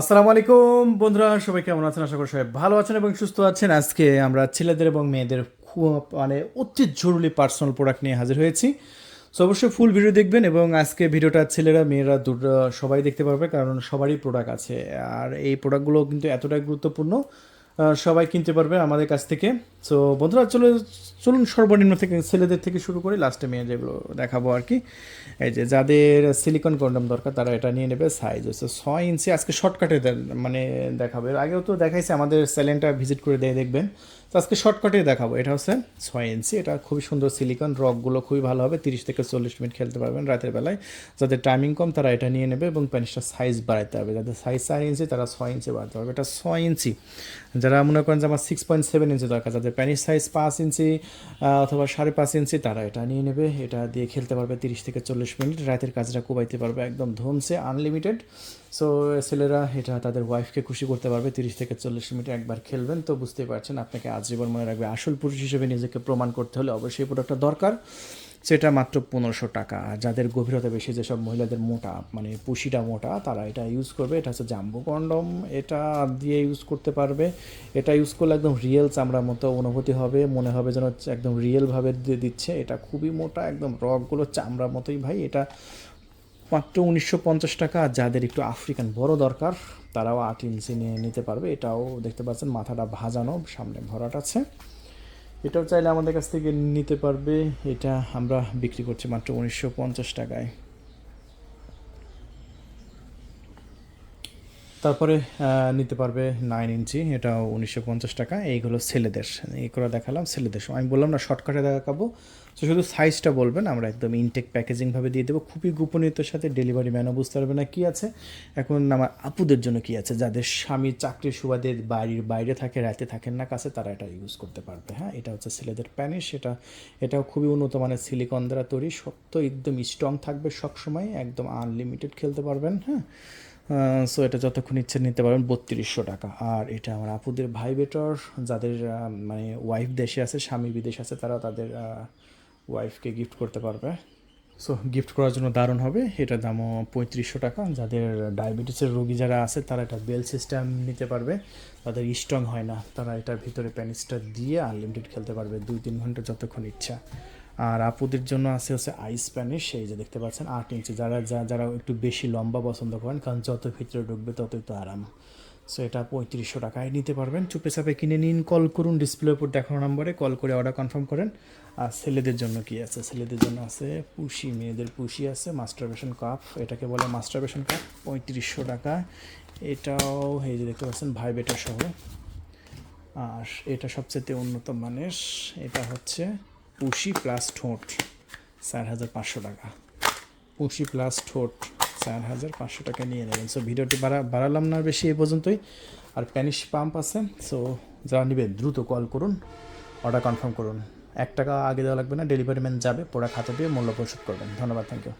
আসসালামু আলাইকুম বন্ধুরা, সবাই কেমন আছেন? আশা করি সবাই ভালো আছেন এবং সুস্থ আছেন। আজকে আমরা ছেলেদের এবং মেয়েদের খুব অতি জরুরি পার্সোনাল প্রোডাক্ট নিয়ে হাজির হয়েছি। সো অবশ্যই ফুল ভিডিও দেখবেন এবং আজকে ভিডিওটা ছেলেরা মেয়েরা দুটো সবাই দেখতে পারবে, কারণ সবারই প্রোডাক্ট আছে। আর এই প্রোডাক্টগুলো কিন্তু এতটাই গুরুত্বপূর্ণ, সবাই কিনতে পারবে আমাদের কাছ থেকে। সো বন্ধুরা, চলুন সর্বনিম্ন থেকে ছেলেদের থেকে শুরু করে লাস্টে মেয়ে যেগুলো দেখাবো আর কি। এই যে যাদের সিলিকন কন্ডম দরকার তারা এটা নিয়ে নেবে। সাইজ হচ্ছে 6 ইঞ্চি। আজকে শর্টকাটে মানে দেখাবো, এর আগেও তো দেখাইছে, আমাদের চ্যানেলটা ভিজিট করে দিয়ে দেখবেন। তো আজকে শর্টকাটে দেখাবো। এটা হচ্ছে 6 ইঞ্চি, এটা খুবই সুন্দর সিলিকন, রকগুলো খুবই ভালো হবে। 30 থেকে 40 মিনিট খেলতে পারবেন রাতের বেলায়। যাদের টাইমিং কম তারা এটা নিয়ে নেবে এবং প্যানিসটার সাইজ বাড়াতে হবে। যাদের সাইজ 4 ইঞ্চি তারা 6 ইঞ্চি বাড়াতে হবে। এটা 6 ইঞ্চি। যারা মনে করেন যে আমার 6.7 ইঞ্চি দরকার, যাদের প্যানিস সাইজ 5 ইঞ্চি অথবা 5.5 ইঞ্চি তারা এটা নিয়ে নেবে। এটা দিয়ে খেলতে পারবে 30 থেকে 40 মিনিট, রাতের কাজটা কোবাইতে পারবে একদম ধুমসে আনলিমিটেড। সো ছেলেরা এটা তাদের ওয়াইফকে খুশি করতে পারবে। 30 থেকে 40 মিনিট একবার খেলবেন তো বুঝতেই পারছেন, আপনাকে আজীবন মনে রাখবে। আসল পুরুষ হিসেবে নিজেকে প্রমাণ করতে হলে অবশ্যই প্রোডাক্টটা দরকার। সেটা মাত্র 1500 টাকা। আর যাদের গভীরতা বেশি, যেসব মহিলাদের মোটা মানে পুশিটা মোটা, তারা এটা ইউজ করবে। এটা হচ্ছে জাম্বো কন্ডম, এটা দিয়ে ইউজ করতে পারবে। এটা ইউজ করলে একদম রিয়েল চামড়ার মতো অনুভূতি হবে, মনে হবে যেন একদম রিয়েলভাবে দিয়ে দিচ্ছে। এটা খুবই মোটা, একদম রকগুলো চামড়ার মতোই ভাই। এটা মাত্র 1950 টাকা। আর যাদের একটু আফ্রিকান বড় দরকার তারাও 8 ইঞ্চি নিয়ে নিতে পারবে। এটাও দেখতে পাচ্ছেন মাথাটা ভাজানো, সামনে ভরাট আছে। এটাও চাইলে আমাদের কাছ থেকে নিতে পারবে। এটা আমরা বিক্রি করছি মাত্র 1950 টাকায়। তারপরে নিতে পারবে 9 ইঞ্চি, এটাও 1950 টাকা। এইগুলো ছেলেদের, এইগুলো দেখালাম ছেলেদের। আমি বললাম না শর্টকাটে দেখাবো। তো শুধু সাইজটা বলবেন, আমরা একদম ইনটেক প্যাকেজিংভাবে দিয়ে দেবো, খুবই গোপনীয়তার সাথে। ডেলিভারি ম্যানও বুঝতে পারবে না কী আছে। এখন আমার আপুদের জন্য কী আছে, যাদের স্বামী চাকরির সুবাদে বাড়ির বাইরে থাকে, রাতে থাকেন না কাছে, তারা এটা ইউজ করতে পারবে। হ্যাঁ, এটা হচ্ছে ছেলেদের প্যানিস। এটাও খুবই উন্নত মানের সিলিকন দ্বারা তৈরি, সত্য একদম স্ট্রং থাকবে সবসময়, একদম আনলিমিটেড খেলতে পারবেন। হ্যাঁ, সো এটা যতক্ষণ ইচ্ছে নিতে পারবেন। 3200 টাকা। আর এটা আমার আপুদের ভাই বেটার, যাদের মানে ওয়াইফ দেশে আছে, স্বামী বিদেশ আছে, তারা তাদের ওয়াইফকে গিফট করতে পারবে। সো গিফট করার জন্য দারুণ হবে। এটার দামও 3500 টাকা। যাদের ডায়াবেটিসের রোগী যারা আছে তারা এটা বেল সিস্টেম নিতে পারবে। তাদের স্ট্রং হয় না, তারা এটার ভিতরে প্যানিসটা দিয়ে আনলিমিটেড খেলতে পারবে 2-3 ঘন্টা যতক্ষণ ইচ্ছা। আর আপুদের জন্য হচ্ছে আইস প্যানিস। এই যে দেখতে পাচ্ছেন 8 ইঞ্চি। যারা একটু বেশি লম্বা পছন্দ করেন, কারণ যত ভিতরে ঢুকবে ততই তো আরাম। সো এটা 3500 টাকায় নিতে পারবেন। চুপে চাপে কিনে নিন, কল করুন, ডিসপ্লের উপর দেখানো নম্বরে কল করে অর্ডার কনফার্ম করেন। আর ছেলেদের জন্য কি আছে? ছেলেদের জন্য আছে পুশি, মেয়েদের পুশি আছে, মাস্টারবেশন কাপ, এটাকে বলে মাস্টারবেশন কাপ, 3500 টাকা। এটাও এই যে দেখতে পাচ্ছেন ভাই বেটার সহ। আর এটা সবচেয়ে উন্নত মানের, এটা হচ্ছে পুশি প্লাস ঠোঁট, 4500 টাকা। পুশি প্লাস ঠোঁট 4500 টাকা নিয়ে নেবেন। সো ভিডিওটি বাড়ালাম না বেশি, এ পর্যন্তই। আর প্যানিশ পাম্প আছে। সো যারা নেবেন দ্রুত কল করুন, অর্ডার কনফার্ম করুন। 1 টাকা আগে দেওয়া লাগবে না, ডেলিভারি ম্যান যাবে, প্রোডাক্ট হাতে দিয়ে মূল্য পরিশোধ করবেন। ধন্যবাদ, থ্যাংক ইউ।